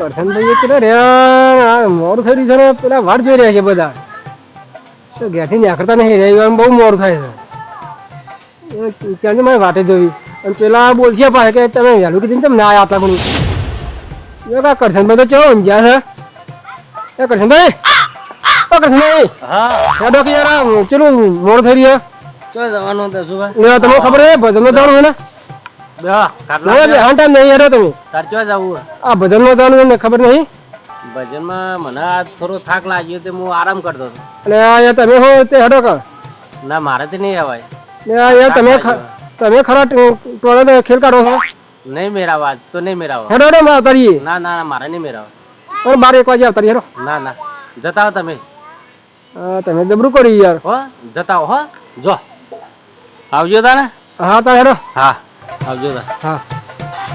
કરશનભાઈ પેલા રે મોડું થઈ રહ્યું છે ને પેલા વાટ જોઈ રહ્યા છે બધા તો ઘેરથી નીકળતા નહીં રવિવાર બહુ મોડું થાય છે ત્યાં મારે વાટે જોવી અને પેલા બોલશે પાછા કે તમે વહેલું કીધું તમે ના આવ્યા પણ કરશનભાઈ તો ચો ઊંઝ્યા છે એ કરશનભાઈ કરશનભાઈ હા ડોક યાર ચલો મોડું થઈ રહ્યો ક્યાં જવાનું હતું શું તમને ખબર છે ભજનમાં જવાનું છે ને હા ટાઈમ નહીં યાર તમે તાર ક્યાં જવું આ ભજનમાં જવાનું ને ખબર નહીં ભજનમાં મને આ થોડો થાક લાગ્યો તો હું આરામ કરતો હતો અને યાર તમે હો તે હેડો કા ના મારાથી નહીં અવાય યાર તમે ખરા ટોળે ખેલ કાઢો છો નહીં મેરાવા તો નહીં મેરાવા હેડો હેડો માં આવતારીએ ના ના મારે નહીં મેરાવા પણ 12-1 વાગે આવતારીએ હેડો ના ના જતા હો તમે તમે જબરું કરી યાર હો જતા હો જો આવજો તા ને હા તા હેડો હા આવજો તા હા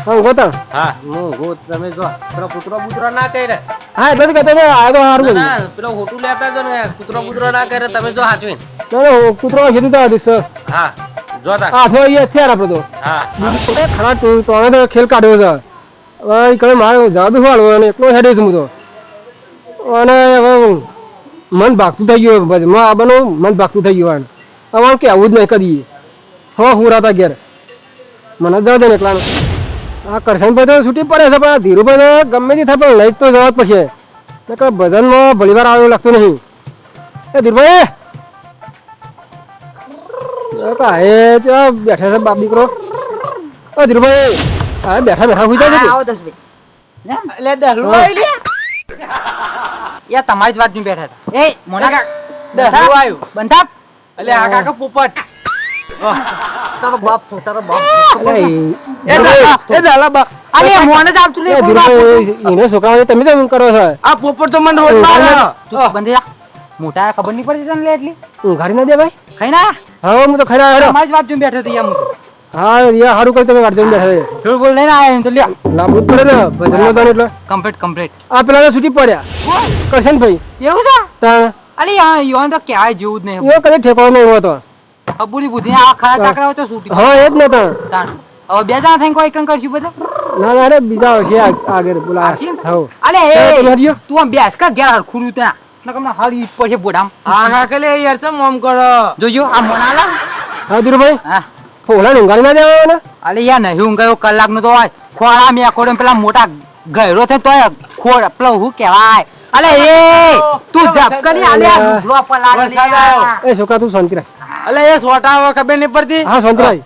હા ગોતા હા હું તમે જો પેલો કૂતરો ના કહી રે હા એટલે જ કહેતો આ તો હારું ના પેલો હોટું લેતા જો ને કૂતરો ના કરે તમે જો હાચવીને કૂતરો કીધું તા દિસ હા જો તા આ થો એ થયા આપણે તો હા ખરા તો ખેલ કાઢ્યો છે હવે કઈ મારે જવાબ વાળો અને એકલો હેડે છું હું તો અને હવે મન ભાગતું થઈ ગયું ભજમાં આવવાનું મન ભાગતું થઈ ગયું હવે કે આવું જ નહીં કરીએ હો હુરાતા ઘેર મને જવા દે ને એકલાનું આ કરશનભાઈ તો છૂટી પડે છે પણ ધીરુભાઈ ગમે તે થાય પણ લઈ તો જવા જ પડશે કે ભજનમાં ભલીવાર આવ્યો લાગતું નહીં એ ધીરુભાઈ બેઠા છે બાપ દીકરો ઓ ધીરુભાઈ હા બેઠા બેઠા હુઈ જાય આવો દસભાઈ લે દહલું આવી યા તમારી જ વાત ની બેઠા હતા એ મોના દહલું આવ્યું બંધાપ એટલે આ કાકા પોપટ તારો બાપ છો તારો બાપ એ દાલા બા અરે મોને જ આવતું લે એને છોકરાઓ તમે તો કરો છો આ પોપટ તો મને રોજ મારે બંધી મોટા ખબર નહીં પડી તને લે એટલી તું ઘાડી ના દે ભાઈ ખાઈ ના હા હું તો ખરા હેડો તમારી જ વાત જોઈને બેઠો હતો યા હું હા યાર હારું કરી તમે વાટ જોઈને બેઠા છે થોડું બોલ લઈને આયા તો લ્યો લાંબુ પડે ને ભજનમાં તો એટલે કમ્પ્લીટ આ પેલા તો છૂટી પડ્યા કરશનભાઈ એવું છે તા અરે યો તો ક્યાંય જેવું જ નહીં એ કદી ઠેકાણો નહીં હોતો અબુડી બુદ્ધિ આ ખરા ટાકરાઓ તો છૂટી હા એ જ ને તા હવે બે જણા થઈને કોઈ કંઈ કરશું બધા ના ના અરે બીજા છે આગળ બોલા હા અરે તમે હરિયો તું આમ બેસ કા ઘેર હરખું ત્યાં ના કમના હારી પછી બોડામ આ કાકા લે યાર તો મોમ કરો જોજો આ મોનાલા હા ધીરુભાઈ હા ફોલા ઊંઘાડી ના દેવા ને અરે યાર નહીં હું ગયો કલાક નો તો હોય ખોળા મેં ખોડે પેલા મોટા ગયરો છે તોય ખોડ પેલો હું કહેવાય અલે એ તું જપ કરી આલે આ ડુબલો પલાડ એ છોકરા તું શાંતિ રાખ અલે એ સોટા હવે ખબર નહીં પડતી હા શાંતિ રાખ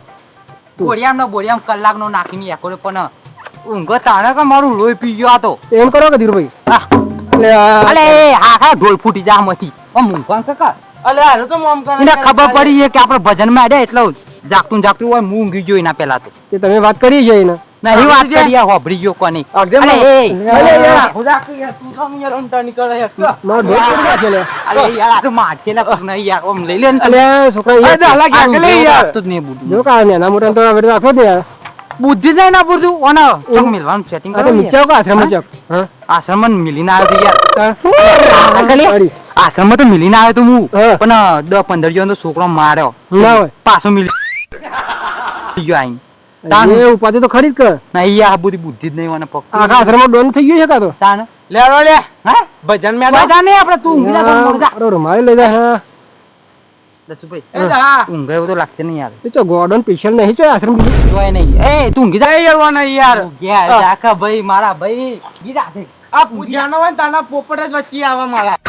બોરિયામ કલાક નો નાખીને એકોડે પણ ઊંઘ તાણે કે મારું લોહી પી ગયો હતો એમ કરો કે ધીરુભાઈ અલે હા હા ઢોલ ફૂટી જા મથી આમ ઊંઘવાન કાકા અલે આનો તો મોમ કરે એને ખબર પડી છે કે આપણે ભજન માં આડે એટલે જાગતું હોય હું ઊંઘી ગયો એના પેલા તો એ તમે વાત કરી છે એને નહીં વાત કરી આ હોભરી ગયો કોની અલે યાર ખુદા કે યાર તું સામે યાર અંટા નીકળે યાર મારો ઢોલ પડી ગયા છે લે અલે યાર આ તો મારચેલા કોક નહીં યાર ઓમ લઈ લે ને અલે છોકરા એ દાલા કે લે યાર તો જ નહીં બુદ્ધિ જો કા ને ના મોટા તો હવે રાખો દે યાર બુદ્ધિ જ ના પૂરતું ઓના તો મિલવાનું સેટિંગ આ તો કરો નીચે કા આશ્રમ ચક હા આશ્રમ મિલીને આવ્યો તો યાર આશ્રમ તો મિલીને આવ્યો તો હું હા. પણ 10-15 જણનો છોકરો માર્યો ના હોય પાછો મિલી ગયો આઈ તાન એ ઉપાધિ તો ખરી જ કર નહીં યાર બુદ્ધિ બુદ્ધિ જ નહીં મને પકડી આખા આશ્રમમાં ડોન થઈ ગયો છે કા તો તાન લેડો લે હા ભજન મે બધા નહીં આપણે તું ઊંઘી જા મોર જા અરે રૂમાલ લઈ જા હા દસુભાઈ એ જા ઊંઘ એવું તો લાગશે નહીં યાર એ તો ગોડન સ્પેશિયલ નહીં છે આશ્રમ બીજું જોય નહીં એ તું ઊંઘી જા એ યાર યાર ગયા જાકા ભાઈ મારા ભાઈ ગીરા દે આ પૂજાનો હોય ને તાના પોપટ જ વચ્ચે આવે મારા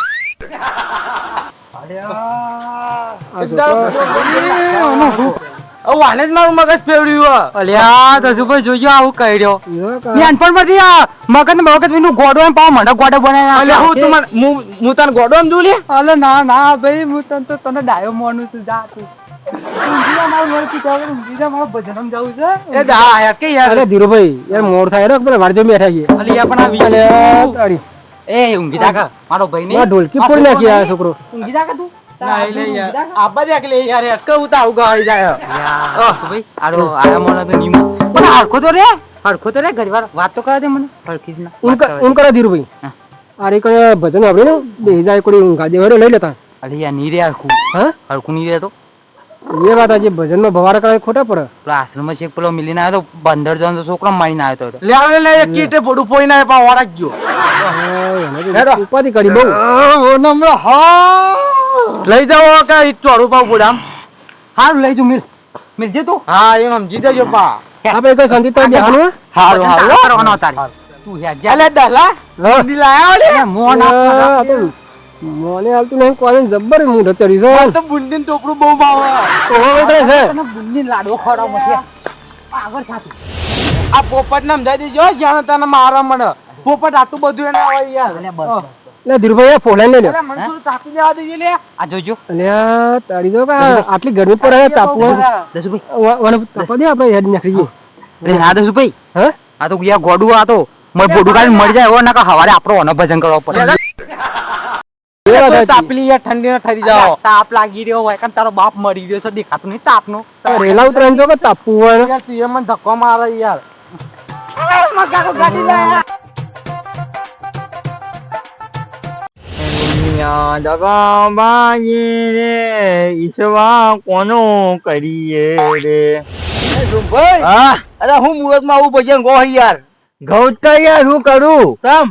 વાને જ મારું મગજ ફેવડ્યું અલ્યા દસુભાઈ જોજો આવું કહી રહ્યો નાનપણ પરથી આ મગજ વિનું ગોડો એમ પાવ મંડો ગોડો બનાવ્યા હું તું હું તને ગોડો એમ જોઉં લે અલે ના ના ભાઈ હું તને ડાયો મોનું છું જા તું એ દા યાર કે યાર અરે ધીરુભાઈ યાર મોર થાય રે પેલા વારજો બેઠા છે અલી આ પણ આ અલે વિચાર તારી એ ઊંઘી જાકા મારો ભાઈ આ નહીં ઢોલકી ફોડી નાખી આ છોકરો ઊંઘી જાકા તું ના લે યાર આબા દેખ લે યાર અટકાવું તો આવું ગાઈ જાય ભાઈ આરો આયા મોનો તો નીમ પણ હરખો તો રે ઘડીવાર વાત તો કરા દે મને હરખી જ ના એમ કરો ધીરુભાઈ અરે કઈ ભજન આપણે ને બે જાય કોઈ ઊંઘા દેવારે લઈ લેતા અલી યાર ની રે હરખું હા હરખું ની રે તો એ વાત આજે ભજનમાં ભવારા કરે ખોટા પડે. પેલો આશ્રમમાં છે પેલો મિલીને આવ્યો તો 15 જણ છોકરો મારીને આવ્યો તો લે આવે લે એક કીટે પડું પોઈ ના પા વાળા ગયો ઉપાધિ કરી બહુ. લઈ જાઓ કે ઈ ચોરું પાવ પડે આમ હારું લઈ તું મિલજે તું હા એમ સમજી જજો પા આપણે કોઈ શાંતિ તો બેહાનું. હારું તારો હારું કરવાનો તારે તું હેડ જા અલે દહલા બુંદી લાયા લે મોન આ તો મને હાલતું નહીં કોને જબ્બર મૂઢ ચડી છે. તો બુંદી ટોપરું બહુ ભાવે ઓહો બેટા છે. તને બુંદી લાડવો ખવડાવ મથે આગળ થાતું આ પોપટ નામ દઈ દેજો જાણે તને મારા મને પોપટ આટલું બધું એને આવે યાર અલે બસ લે ધીરુભાઈ આ ફોલાઈ લે લે. અરે મનસુર તાપી લેવા દેજો લે આ જોજો અલ્યા તારી જો કે આટલી ગરમી પડે તાપવું દસુભાઈ વને તાપવા દે આપણે હેડ નાખી જઈએ. અરે હા દસુભાઈ હે આ તો ગયા ગોડું આ તો મય બોડું કાઢીને મરી જાય એવો ના હવારે આપણો ઓનો ભજન કરવા પડે એ વાત સાચી. તાપલી યાર ઠંડી ના થઈ જાઓ તાપ લાગી રહ્યો હોય કારણ તારો બાપ મરી રહ્યો છે દેખાતું નહીં તાપનો આ રેલા ઉતરાઈને જો કે તાપવું હોય ને. યાર તું એ મને ધક્કો મારે યાર કોનું કરીએ રે હા અરે હું મુહૂર્ત માં આવું ભજન ગો યાર ઘઉં યાર શું કરું તમ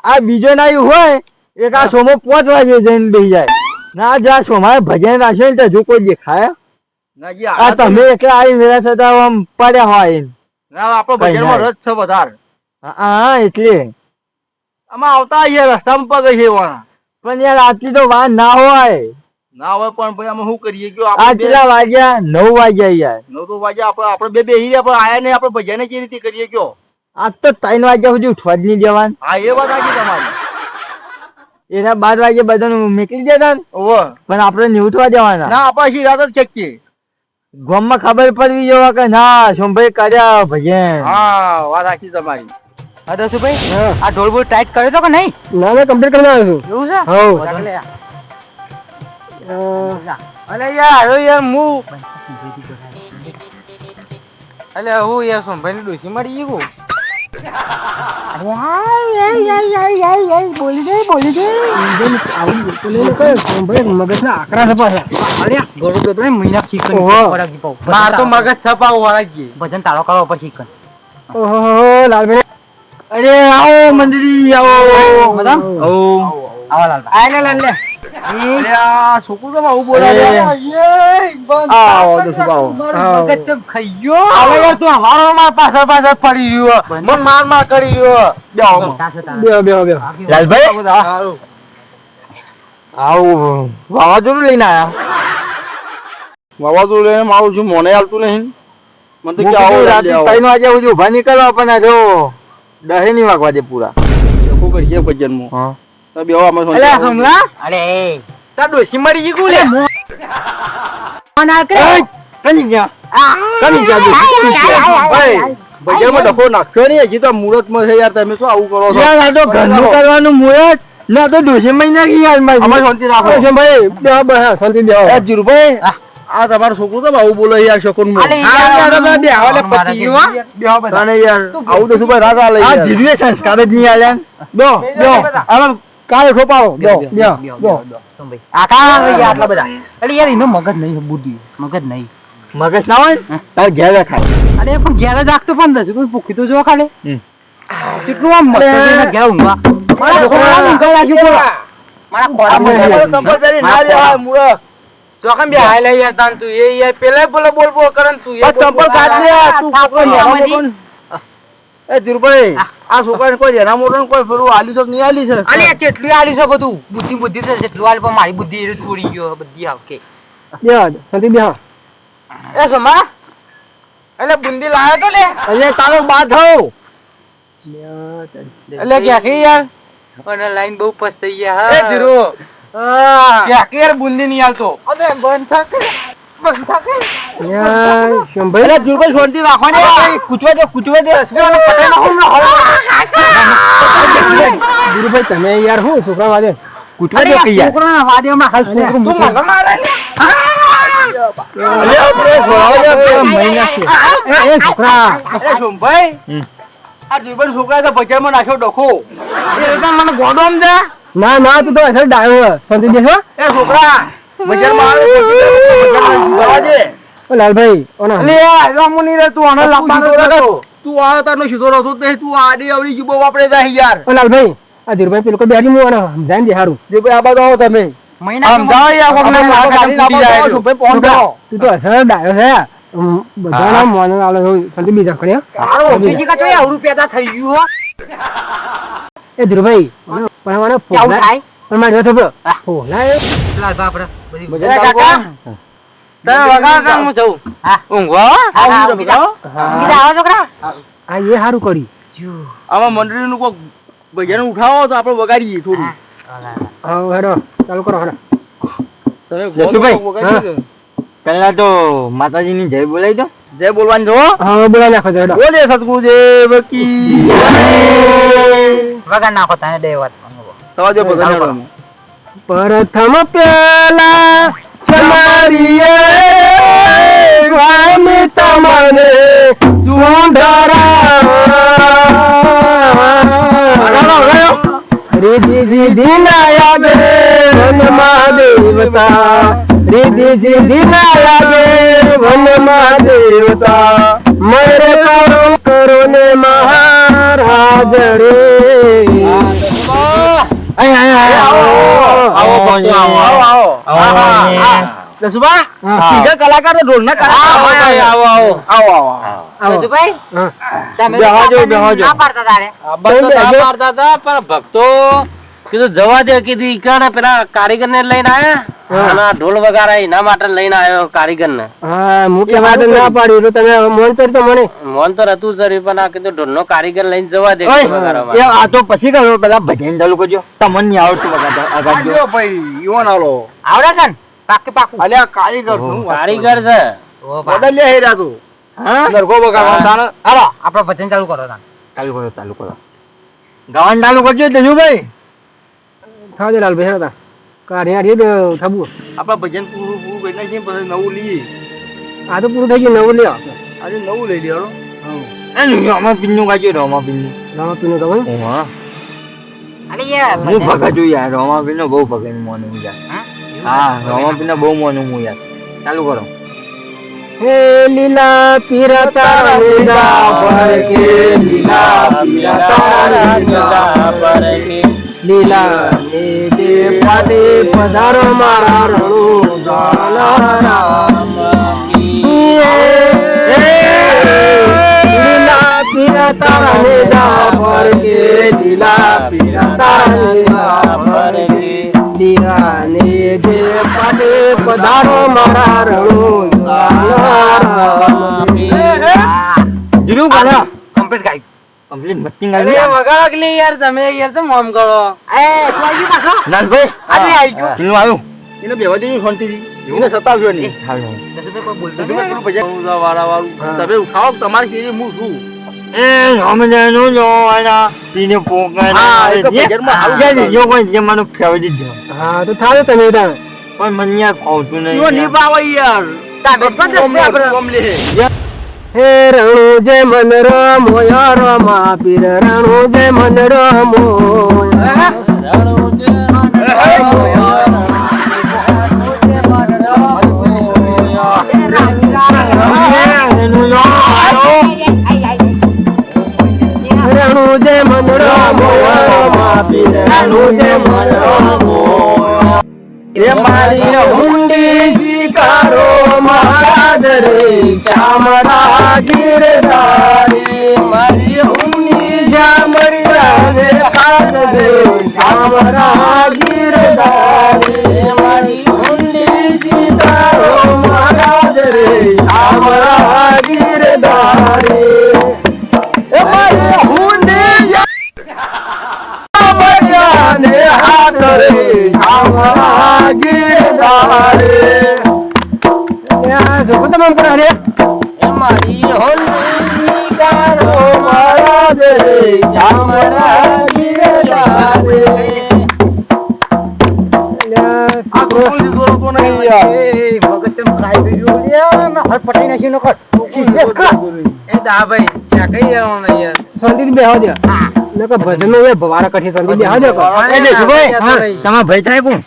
આ બીજો નાયું હોય એક આ સોમો 5 વાગે જઈને બેસી જાય ના જા સોમાએ ભજન રાખ્યો ને તો હજુ કોઈ દેખાય નાજી આ તમે એકલા આવી વેલા થતા આમ પડ્યા હોય ના આપણો ભજન માં રસ છે વધારે હા એટલે આમાં આવતા આઈએ રસ્તામાં પગ છે વાળા પણ યાર આટલી તો વાર ના હોય ના હોય પણ ભાઈ અમે શું કરીએ કયો આ આપણે કેટલા વાગ્યા 9 વાગ્યા યાર 9 વાગે આપણે બે બેહી રહ્યા પણ આયા ને આપણે ભજન કેવી રીતે કરીએ કયો આજ તો 3 વાગ્યા સુધી ઉઠવા જ નહીં દેવાનું હા એ વાત આજી તમારી એના 12 વાગે બધાનું નીકળી જતા ને ઓહો પણ આપણે નહીં ઉઠવા દેવાના ના આપણે હજી રાત જ ખેંચીએ ગામમાં ખબર પડવી જોઈએ કે ના સોમભાઈ કર્યા ભજન હા વાત આખી તમારી હા દસુભાઈ હા. આ ઢોલ બોલ ટાઈટ કર્યો તો કે નહીં ના ના કમ્પ્લીટ કરીને આવ્યો છું. એવું છે હોવ. વધુ લે. અલે યાર હવે યાર હું અલે હું યાર સોમભાઈ ની ડોસી મળી ગયું ભાઈ મગજના આકરા છે પાછા. અરે ગોળો તો ને મહિના ચિકન ઓહો. પડાવી પાઉં. માર તો મગજ છપાવ વાળા ગઈ ભજન તારો કરવા પર ચિકન ઓહો લાલભાઈ અરે આવો મંદિરી આવો બદામ? આવા લાલભાઈ આય લે લે અલે આ છોકરું તો આવું બોલાવે આવો દોસ્તો આવો મગજ ચમ ખાઈ ગયો હવે યાર તું હવારો માં પાછળ પાછળ પડી રહ્યો મન માર માર કરી રહ્યો બેહો મોટા છે તારા. બેહો બેહો બેહો. લાલભાઈ હારું. આવું વાવાઝોડું લઈને આયા વાવાઝોડું લઈને મારું છું મોને હાલતું નહીં મને તો કે આવો રાતે 3 વાગ્યા સુધી ઉભા નહીં કરવા પણ આ જો 10 નહીં વાગવા દે પૂરા શું કરીએ ભજન માં હા તો બેહો અમે અલે હમલા અરે તાર ડોસી મરી ગઈ કુલે કની ગયા કની ગયા ભજન માં ડખો નાખ્યો નહીં હજી તો મુહૂર્ત માં છે યાર તમે શું આવું કરો છો યાર આ તો ઘરનું કરવાનું મુહૂર્ત ના તો ડોસી મહિના ગઈ યાર અમે મારી શાંતિ રાખો ભાઈ બેહો બેહો શાંતિ બેહો. એ જીરુભાઈ આ તમારું છોકરું તો આવું બોલે યાર શકુન અલે યાર, બેહાલે મારા પતિ જેવી ગયું બેહો બધા તને યાર આવું તો શું ભાઈ રાત આલે આ યાર ધીરે સંસ્કાર જ નહીં આલ્યા બેહો બેહો. આરામ કાલે ખોપાવો બેહો બેહો બેહો. આખા લઈ ગયા આટલા બધા અરે યાર એનો મગજ નહીં બુદ્ધિ મગજ નહીં મગજ ના હોય ને તાર ઘેર ખાય અરે પણ ઘેર જ રાખતો પણ દસ કોઈ ભૂખી તો જો ખાલે કેટલું આમ મસ્ત છે ઘેર ઊંઘવા મારા છોકરાને ઊંઘવા લાગ્યું બોલો. મારા ખોરામાં કંપલસરી ના લેવાય મૂરખ ચોકન બે હાય લઈ યાર તાન તું એ યાર પેલા બોલ બોલ બોલ કરન તું એ ચંપલ કાઢ લે તું થાપો લેવામાંથી. એ જીરુભાઈ આ છોકરાને કોઈ એના મોટો કોઈ ફેરું આલી તો નહીં આલી છે અલે આ કેટલું આલ્યું છે બધું બુદ્ધિ બુદ્ધિ છે જેટલું આલ્યું પણ મારી બુદ્ધિ એ છોડી ગયો બધી આવકે બેહો શાંતિ બેહો. એ સમા એટલે બુંદી લાયો તો લે અરે તારો બા થયો એટલે ક્યાંથી યાર અને લાઈન બહુ પસ્તાઈ ગયા એ હા જીરુ ક્યાંથી યાર બુંદી નહીં આલતો અરે બંધ થાક યાર શંભાઈ એટલે જીરુભાઈ શાંતિ રાખવાની કૂચવા દે પટાઈ ગુરુભાઈ તમે યાર શું છોકરા વાદે કૂટવા દે કે યાર છોકરાના વાદે હમણાં હાલ છોકરું તું મૂકો. મને મારે અરે આપણે છોડાવો દે મહિના છે. એ છોકરા એ સોમભાઈ આ જીરુભાઈ છોકરા તો બજારમાં નાખ્યો ડખો એ એટલે મને ગોડો આમ દે ના ના તું તો અસર ડાયો શાંતિ બેસો. એ છોકરા બજારમાં આવે જવા દે. ઓ લાલભાઈ ઓના અલે આ રામુની રે તું આને લાંબાનો રાખો. તું આ તારનો સીધો રહો તો તે તું આડી આવડી જીબો વાપરે જાય યાર. ઓ લાલભાઈ આ ધીરુભાઈ પેલો બેડી મુ આના જાન દે હારું જે ભાઈ આ બાજુ આવો તમે. મહિના આમ જાઓ યાર કોકને મારા ગાડી ના જાય તો ભાઈ ફોન કરો. તું તો અસર ડાયો છે બધાના મોન આલે સંતિ બીજા કણ્યા હારો બીજી કા જોયા રૂપિયા થઈ ગયું હો એ ધીરુભાઈ પણ મને કેવું થાય પણ મારે તો ફોલા લાલ બાપરા બધી મજા કાકા તારા વગા કામ હું જઉં હા ઊંઘવા આવો બીજા આવો છોકરા આ એ હારું કરી આમાં મંડળીનું કોઈ બજારનું ઉઠાવો તો આપણે વગાડીએ થોડું. હા હેડો ચાલુ કરો હેડો તમે જસુભાઈ, વગાડી પહેલા તો માતાજીની જય બોલાવી દો. જય બોલવાનું જો. હા બોલા નાખો તો હેડો બોલે સદગુરુદેવ કી વગર નાખો તને દે વાત તવા જો બગાડો. પ્રથમ પેલા સમારીએ સ્વામી તમને રીધિ સિદ્ધિ ના યાદે વનમાં દેવતા રીધિ સિદ્ધિ ના યાદે વનમાં દેવતા મર કરો ને મહારાજ રે દસુભા બીજા કલાકારો ઢોલના કલાકાર આવો ભાઈ હા તમે બેહો જો. ના પાડતા તારે મારતા હતા પણ ભક્તો કીધું જવા દે કીધું ઈકણ પેલા કારીગર ને લઈને આયા અને આ ઢોલ વગાડા એના માટે લઈને આવ્યો કારીગર ને હા મુખ્ય વાત ના પાડી તો તમે મોનતર તો મને મોન તો હતું સર પણ આ કીધું ઢોલ નો કારીગર લઈને જવા દે વગાડવા એ આ તો પછી કરો પેલા ભજન ચાલુ કરજો. તમને નહીં આવડતું વગાડતા. આજો ભાઈ ઈવન આલો. આવડે છે ને પાકી પાકું અલ્યા કારીગર છું. કારીગર છે ઓ બા બદલ્યા હેરા તું. હા નરકો બગાડવાનો તાણે. હાલો આપણો ભજન ચાલુ કરો તાન ચાલુ કરો. ગાવાનું ચાલુ કરજો જજુભાઈ. થાવ દે લાલ ભાઈ હેડા કાઢ્યા રે થબુ આપણા ભજન પૂરું કરી નાખીએ પછી નવું લઈએ. આ તો પૂરું થઈ ગયું નવું લ્યો આજે નવું લઈ લેવાનો. એ રોમા પિનનું ગાજો રોમા પિનનું. રામા પીનું તો ભાઈ હા અને યાર હું ભગાજુ યાર રોમા પિનનો બહુ ભગાઈ મોનું યાર. હા રોમા પિનનો બહુ મોનું હું યાર. ચાલુ કરો. હે લીલા પીરતા લીલા પર કે લીલા પીરતા લીલા ને જે પાદે પધારો મારા રણુ ગાનારામ લીલા પીરતા લીલા પર કે લીલા પીરતા લીલા પર કે લીલા ને જે પાદે પધારો મારા રણુ ગાનારામ જુનું ગાના કમ્પ્લીટ ગાઈ કમ્પ્લીટ મસ્તી અરે ગાવી. વગાડો કે લી યાર તમે યાર તો મોમ કરો એ સ્વાજી પાછો નાનભાઈ આજે આવી ગયો પેલું આવ્યું. એને બેવા દેવી શાંતિથી. એને સતાવ્યો નહીં. હાલો. દસુભાઈ કોઈ બોલતો તમે પેલું ભજન વાળું. તમે ઉઠાવો તમારી શેરી હું છું. એ રોમજાનું જોવાના પીને પોકાના. હા, એ તો ભજનમાં આવું જે લીધો કોઈ જે મને ફેવરિટ છે. હા તો થાવ તમે ત્યાં પણ મને યાર ફાવતું નહીં ઈવો યાર. નિભાવો યાર. તારે પણ કોમ લે. હે રણુ જે મન રમોય રમા પીર રણુ જે મન રમોય રણુ જે મન રમોય રમા પીર રણુ જે મન રમોય એ મારી હુંડી શિકારો મહારાજ રે ચામડા ગીરધારી મારી હુંડી જામડી રાને કાદ દે ચામડા ગીરધારી મારી હુંડી શિકારો મહારાજ રે ચામડા ગીરધારી એ મારી હુંડી જામડિયાને હાથ રે ચામડા ગીરધારી એ મારી હોલી કારો મહારાજ રે ચામડા ગીરધારી આ કોણ લીધો તો નહીં યાર. એ દા ભાઈ ત્યાં કઈ જવાનું યાર શાંતિ બેહો દે નકર ભજન નો એ ભવારા કઠી શાંતિ બેહો દે એ દેખુભાઈ, હા, તમારા ભાઈ થાય કોણ?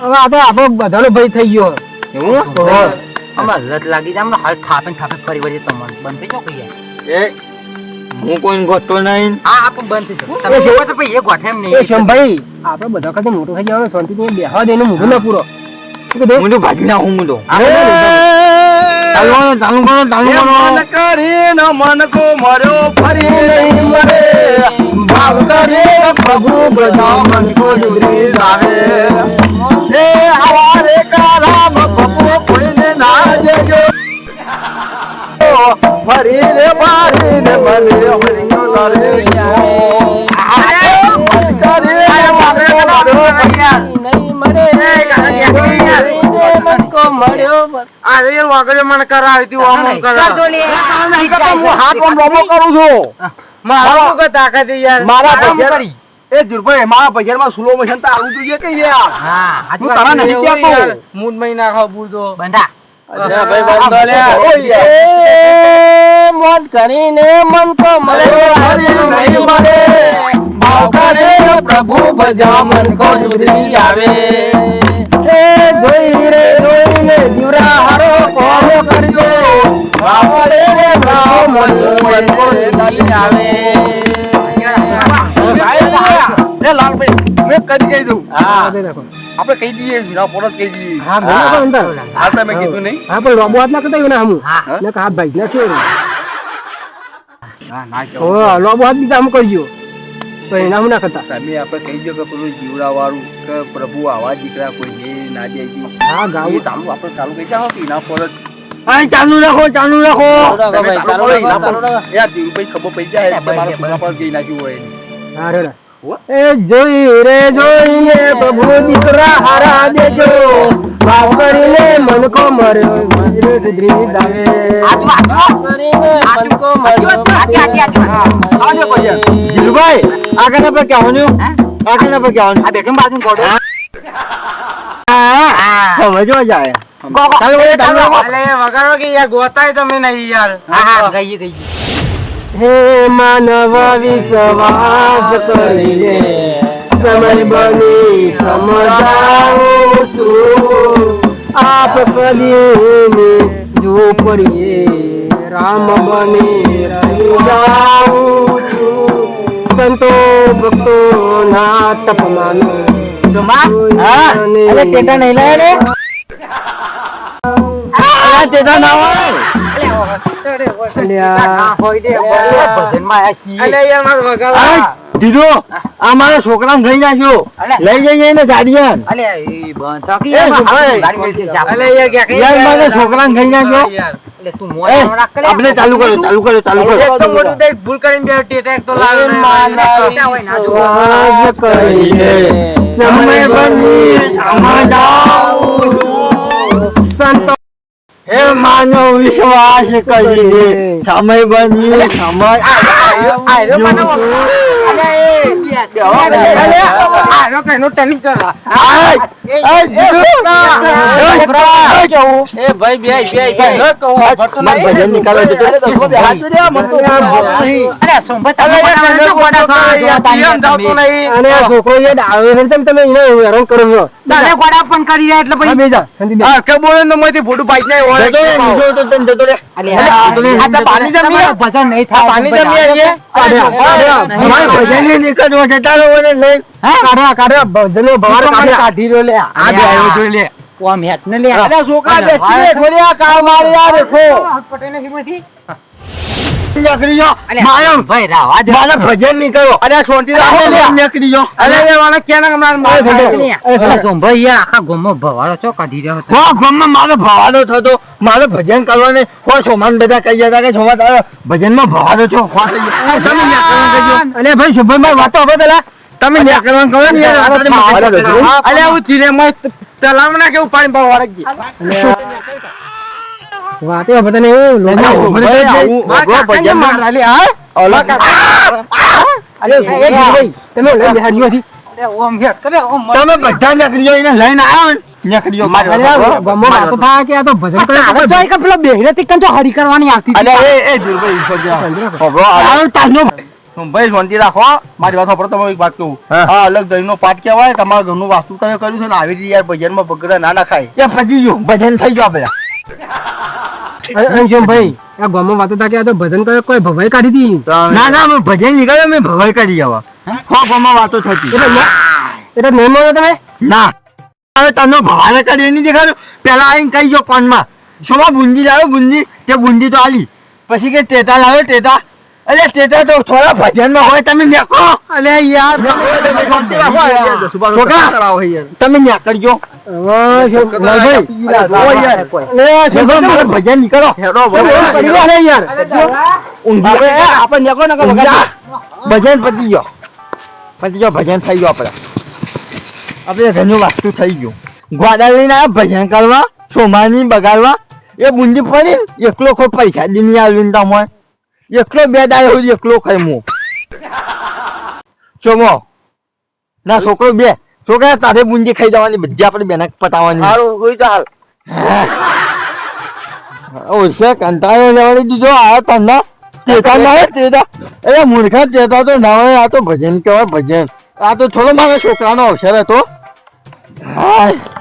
હવે આ તો આપણો બધાનો ભય થઈ ગયો એવું આમાં લત લાગી જાય આમને હાલ થાપે ને થાપે ફરી વળી તમને બંધ થઈ જાઓ કહીએ એ હું કોઈ ગોઠતો નહીં આ પણ બંધ થઈ જાઓ તમે જોવો તો પછી એ ગોઠે એમ એ નહીં શંભાઈ આપણે બધા કરતા મોટો થઈ જવાનો શાંતિ તો બેહવા દે એનું મોઢું ના પૂરો શું કીધું? હું તો ભાગી નાખું હું તો ચાલુ કરો મન કરીને મન કો મર્યો ફરી નહીં મરે ભાવ કરીને પ્રભુ બધા મન કો જુદરી લાવે એ હવારે કારામ પ્રભુ કોઈને ના દેજો ફરીને ફરીને મને હરી કો લારે મારા બજારમાં સ્લો મોશન તો આવું જોઈએ કે યાર હા હું તારા નથી કહેતો. મૂડ મહિના ખાવ બુરદો બંધા ભાઈ બંધો લે મોત કરીને મન કો મળે નહીં મળે ભાવ કરે પ્રભુ ભજા મન કો જુદરી આવે એ જોઈને જીવરા હારો કોમ કરજો ભાવ રે ભાવ મન કો જુદરી આવે લાલભાઈ મેં કદી કહી દઉં હા આપણે કહી દઈએ વિના પોરત કહી દઈએ હા બોલો તો અંદર હાલ તમે કીધું નહીં હા પણ રોબો હાથ ના કરતા એવું ના હમું હા. ને હાથ ભાઈ ના કેવું ના ના ઓ લોબો હાથ દીધા હમ કરજો તો એના હું ના કરતા તમે આપણે કહી દો કે પેલું જીવડા વાળું કે પ્રભુ આવા દીકરા કોઈ જે ના દેજી હા ગાવું ચાલુ આપણે ચાલુ કહી જાઓ કે ના પોરત ચાલુ રાખો ચાલુ રાખો ચાલુ રાખો ભાઈ, ચાલુ રાખો, ચાલુ રાખો. યાર ભાઈ ખબર પડી જાય મારો પૂરા પર જઈ નાખ્યું હોય હા રે એ જોઈ રે જોઈને પ્રભુ દીકરા હારા દેજો ભાવ કરીને મન કો મર્યો મંજરે સુધરી દાવે કરીને મન કો મર્યો જીલુભાઈ આગળ પર કહેવાનું આગળ પર કહેવાનું આ બેઠું બાજુ ગોડો સમજો જાય વગાડો કે યાર ગોતાય તમે નહીં યાર હા ગઈ ગઈ હે માનવ વિશ્વાસ કરીને સમય બની સમજાવું છું આપ કદીને ઝૂંપડીએ રામ બની રહી જાઉં છું સંતો ભક્તો ના તપમાનો ટેટા નહીં લાવે ને ટેટા ના હોય દીધો આ મારા છોકરા લઈ નાખ્યો લઈ જઈએ ને ગાડીયન યાર મારા છોકરા લઈ નાખ્યો આપણે ચાલુ કરો ભૂલ કરીને બે ટેટા એક તો લાવે વિશ્વાસ કરીને સમય બની સમજાવું સંતો હે માનવ વિશ્વાસ કરીને સમય બની સમય એ ભાઈ બે ભજન નીકાળો અને આ છોકરો જે ડાવે છે ને તમે એને હેરાન કરો છો ગોડા પણ કરી રહ્યા એટલે પછી બેજા સંદીપ હા કે બોલે તો મથી ફોટો પાઈ જાય હોય જતો તો તને જતો રે પાણી જમી ભજન નહીં થાય પાણી જમી આવીએ મારે ભજન ની નીકળવો જતા રહો ને લઈ કાઢ્યા ભજનો ભવાર કાઢી રહ્યો લે આ બે આવ્યો જોઈ લે ઓમ હેત ને લે છોકરા બેસી રે થોડી આ કાર મારી યાર દેખો પટેને હિમથી નીકળી જાઓ માયમ ભાઈ રાવા દે મારા ભજન નીકળો અરે છોટી રાખો લે નીકળી જાઓ અરે એ વાળા ક્યાં હમણાં માર ભાઈ યાર આખા ગોમો ભવાળો છો કાઢી રહ્યો હતો હો ગમમાં મારો ભવાડો થતો મારો ભજન કરવાને હો સોમાન બધા કહી જતા કે સોમા તારો ભજનમાં ભવાડો છો હો થઈ ગયો તમે વ્યાકરણ કરજો અને ભાઈ શુભમભાઈ વાતો હવે પેલા તમે વ્યાકરણ કરો ને યાર અલે હું ધીરે મસ્ત તલાવ ના કેવું પાણી પાવ વાળગી વાતે બધાને એવું ભજન મારાલી હા અલગ અરે એ ભાઈ તમે લઈ બેહાડ્યો હતી ઓમ હેત કરે ઓમ તમે બધા નીકળી જાઓ એને લઈને આવ્યો ને નીકળી જાઓ ગમો વાતો થાય કે આ તો ભજન કરે આવે તો એક પેલો બેહરે થી કંચો હરી કરવાની આવતી અલે એ દુર્ભાઈ ઈશ્વર જા ખબરો આવ્યો તાનો ભાઈ શાંતિ રાખો મારી વાત સાંભળો તમે એક વાત કહું હા. આ અલગ દહીંનો પાઠ કહેવાય તમારા ઘરનું વાસ્તુ તમે કર્યું છે ને આવી રીતે યાર ભજનમાં ભગતા ના નાખાય એ પતી ગયું ભજન થઈ ગયો પેલા અને જો ભાઈ આ ગામમાં વાતો હતા કે આ તો ભજન કરે કોઈ ભવાઈ કાઢી હતી ના ના મેં ભજન નીકળ્યો મેં ભવાઈ કરી જવા ખોખોમાં વાતો થતી એટલે નહીં માનો તમે ના હવે તમને ભવાને કરી નહીં દેખાડ્યું પેલા આવીને કહી ગયો કોનમાં શોમાં બુંદી લાવ્યો બુંદી તે બુંદી તો આલી પછી કે ટેટા લાવ્યો ટેટા અરે ટેટા તો થોડા ભજનમાં હોય તમે નેકો અલે યાર છોકરા તમે નેકરજો હવે જો ભાઈ ભજન નીકળો પરિવાર હે યાર આપણે નેકો ને ભજન પતી ગયો ભજન થઈ ગયો આપણે ઘરનું વાસ્તુ થઈ ગયું ગ્વાડા લઈને આવ્યા ભજન કરવા સોમાની બગાડવા એ બુંદી પડી એકલો ખો પૈસા દીની આવીને તમે એકલો બે દાય હોય એકલો ખાઈ મો ચોમો ના છોકરો બે છોકરા તારે બુંદી ખાઈ જવાની બધી આપણે બેના પતાવવાની સારું કોઈ ચાલ ઓછે કંટાળો લેવાની દીધો આ તમને તેતા ના તેતા અરે મૂર્ખા તેતા તો ના હોય આ તો ભજન કહેવાય ભજન આ તો થોડો મારા છોકરાનો અવસર હતો હાય